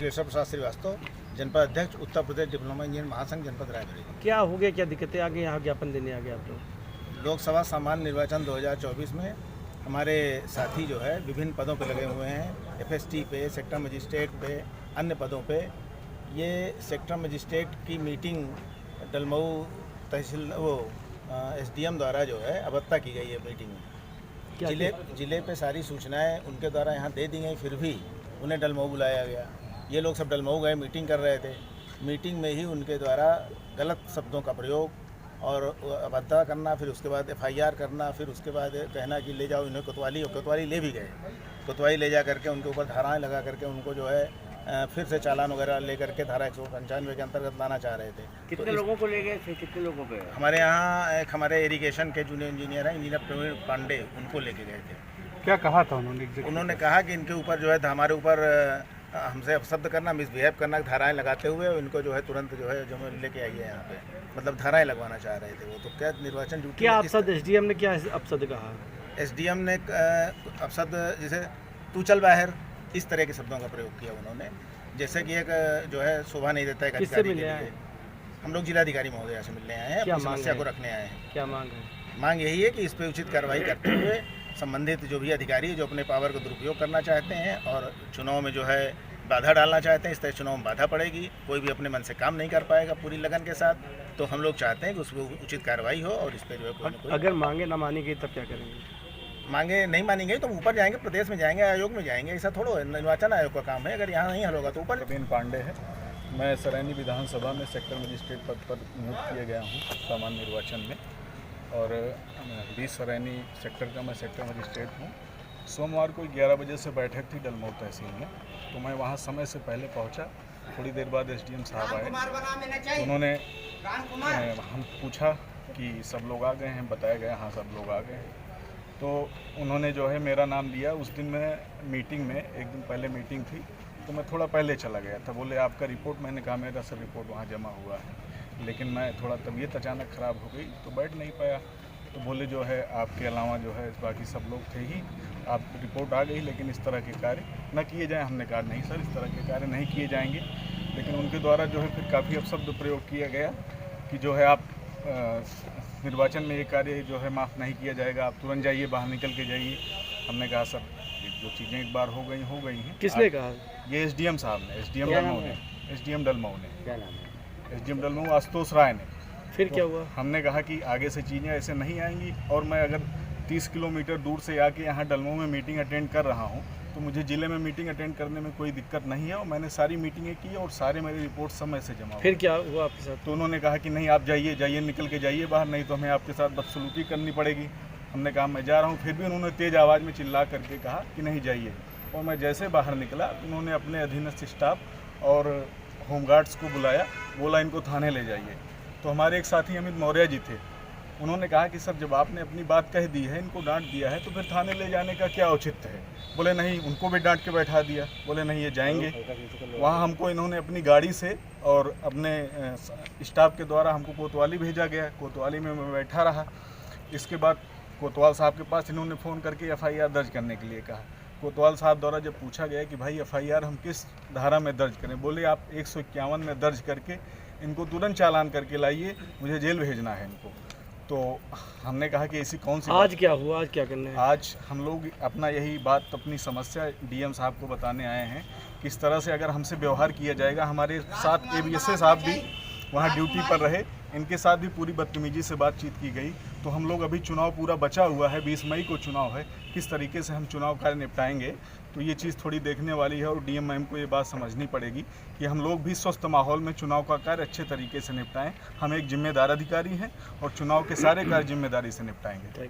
विश्वेश्वर प्रसाद श्रीवास्तव, जनपद अध्यक्ष Uttar Pradesh diploma engineer महासंघ जनपद रायबरेली। क्या हो गया, क्या दिक्कतें आ गई, यहाँ ज्ञापन देने आ गए आप लोग? लोकसभा सामान्य निर्वाचन 2024 में हमारे साथी जो है विभिन्न पदों पे लगे हुए हैं, FST पे, सेक्टर मजिस्ट्रेट पे, अन्य पदों पे। ये सेक्टर मजिस्ट्रेट की मीटिंग डलमऊ तहसील SDM द्वारा जो है अवत्ता की गई है मीटिंग में। जिले पे सारी सूचनाएं उनके द्वारा यहाँ दे दी गई, फिर भी उन्हें डलमऊ बुलाया गया। ये लोग सब डलमऊ गए, मीटिंग कर रहे थे। मीटिंग में ही उनके द्वारा गलत शब्दों का प्रयोग और अवत्ता करना, फिर उसके बाद FIR करना, फिर उसके बाद कहना कि ले जाओ इन्हें कोतवाली, और कोतवाली ले भी गए। कोतवाली ले जा करके उनके ऊपर धाराएं लगा करके उनको जो है फिर से चालान वगैरह ले करके धारा 195 के अंतर्गत लाना चाह रहे थे। कितने लोगों को ले गए थे, कितने लोगों पे? हमारे यहाँ एक हमारे इरिगेशन के जूनियर इंजीनियर हैं, इंजीनियर प्रवीण पांडे, उनको लेके गए थे। क्या कहा था उन्होंने? उन्होंने कहा कि इनके ऊपर जो है हमारे ऊपर हमसे अपशब्द करना, मिसबिहेव करना, धाराएं लगाते हुए इनको जो है तुरंत जो है जो लेके आइए यहाँ पे, मतलब धाराएं लगवाना चाह रहे थे वो। तो क्या निर्वाचन ड्यूटी क्या अपशब्द SDM ने क्या अपशब्द कहा? SDM ने अपशब्द जैसे तू चल बाहर, इस तरह के शब्दों का प्रयोग किया उन्होंने, जैसे कि एक जो है शोभा नहीं देता है अधिकारी के लिए। हम लोग जिलाधिकारी महोदय से मिलने आए हैं, अपनी समस्या को रखने आए हैं। क्या मांग है? मांग यही है कि इस पर उचित कार्रवाई करते हुए संबंधित जो भी अधिकारी जो अपने पावर का दुरुपयोग करना चाहते हैं और चुनाव में जो है बाधा डालना चाहते हैं, इस तरह चुनाव में बाधा पड़ेगी, कोई भी अपने मन से काम नहीं कर पाएगा पूरी लगन के साथ। तो हम लोग चाहते हैं कि उस पर उचित कार्रवाई हो और इस पर जो है कोई अगर मांगे ना मानी गई तब क्या करेंगे? मांगे नहीं मानी गई तो ऊपर जाएंगे, प्रदेश में जाएंगे, आयोग में जाएंगे। ऐसा थोड़ा है, निर्वाचन आयोग का काम है। अगर यहाँ नहीं हल होगा तो ऊपर। प्रवीण पांडे है, मैं सरैनी विधानसभा में सेक्टर मजिस्ट्रेट पद पर नियुक्त किया गया हूँ सामान्य निर्वाचन में, और 20 सरैनी सेक्टर का मैं सेक्टर मजिस्ट्रेट हूँ। सोमवार को 11 बजे से बैठक थी डलमऊ तहसील में, तो मैं वहाँ समय से पहले पहुँचा। थोड़ी देर बाद SDM साहब आए, उन्होंने हम पूछा कि सब लोग आ गए हैं, बताया गया हाँ सब लोग आ गए हैं। तो उन्होंने जो है मेरा नाम लिया। उस दिन मैं मीटिंग में, एक दिन पहले मीटिंग थी तो मैं थोड़ा पहले चला गया था। बोले आपका रिपोर्ट, मैंने कहा मेरा सर रिपोर्ट वहाँ जमा हुआ है, लेकिन मैं थोड़ा तबीयत अचानक ख़राब हो गई तो बैठ नहीं पाया। तो बोले जो है आपके अलावा जो है बाकी सब लोग थे ही, आपकी रिपोर्ट आ गई लेकिन इस तरह के कार्य न किए जाएँ। हमने कहा नहीं सर, इस तरह के कार्य नहीं किए जाएंगे। लेकिन उनके द्वारा जो है फिर काफ़ी अपशब्द प्रयोग किया गया कि जो है आप निर्वाचन में ये कार्य जो है माफ़ नहीं किया जाएगा, आप तुरंत जाइए, बाहर निकल के जाइए। हमने कहा सर जो चीज़ें एक बार हो गई हैं। किसने कहा? ये SDM साहब ने, SDM डलमऊ ने, SDM डलमऊ ने, क्या नाम है? SDM डलमऊ आशुतोष राय ने। फिर क्या हुआ? हमने कहा कि आगे से चीज़ें ऐसे नहीं आएंगी, और मैं अगर 30 किलोमीटर दूर से आके यहाँ डलमऊ में मीटिंग अटेंड कर रहा हूँ तो मुझे ज़िले में मीटिंग अटेंड करने में कोई दिक्कत नहीं है, और मैंने सारी मीटिंगें की और सारे मेरे रिपोर्ट समय से जमा। फिर क्या हुआ आपके साथ? तो उन्होंने कहा कि नहीं आप जाइए, निकल के जाइए बाहर, नहीं तो हमें आपके साथ बदसलूकी करनी पड़ेगी। हमने कहा मैं जा रहा हूँ, फिर भी उन्होंने तेज़ आवाज़ में चिल्ला करके कहा कि नहीं जाइए। और मैं जैसे बाहर निकला तो उन्होंने अपने अधीनस्थ स्टाफ और होमगार्ड्स को बुलाया, बोला इनको थाने ले जाइए। तो हमारे एक साथी अमित मौर्य जी थे, उन्होंने कहा कि सर जब आपने अपनी बात कह दी है, इनको डांट दिया है, तो फिर थाने ले जाने का क्या औचित्य है? बोले नहीं, उनको भी डांट के बैठा दिया। बोले नहीं ये जाएंगे। वहाँ हमको इन्होंने अपनी गाड़ी से और अपने स्टाफ के द्वारा हमको कोतवाली भेजा गया। कोतवाली में मैं बैठा रहा। इसके बाद कोतवाल साहब के पास इन्होंने फ़ोन करके FIR दर्ज करने के लिए कहा। कोतवाल साहब द्वारा जब पूछा गया कि भाई FIR हम किस धारा में दर्ज करें, बोले आप 151 में दर्ज करके इनको तुरंत चालान करके लाइए, मुझे जेल भेजना है इनको। तो हमने कहा कि ऐसी कौन सी आज क्या हुआ, आज क्या करना है? आज हम लोग अपना यही बात, अपनी समस्या DM साहब को बताने आए हैं कि इस तरह से अगर हमसे व्यवहार किया जाएगा। हमारे साथ ABSA साहब भी वहाँ ड्यूटी पर रहे, इनके साथ भी पूरी बदतमीजी से बातचीत की गई। तो हम लोग अभी चुनाव पूरा बचा हुआ है, 20 मई को चुनाव है, किस तरीके से हम चुनाव कार्य निपटाएंगे, तो ये चीज़ थोड़ी देखने वाली है। और DM मैम को ये बात समझनी पड़ेगी कि हम लोग भी स्वस्थ माहौल में चुनाव का कार्य अच्छे तरीके से निपटाएं। हम एक जिम्मेदार अधिकारी हैं और चुनाव के सारे कार्य जिम्मेदारी से निपटाएंगे।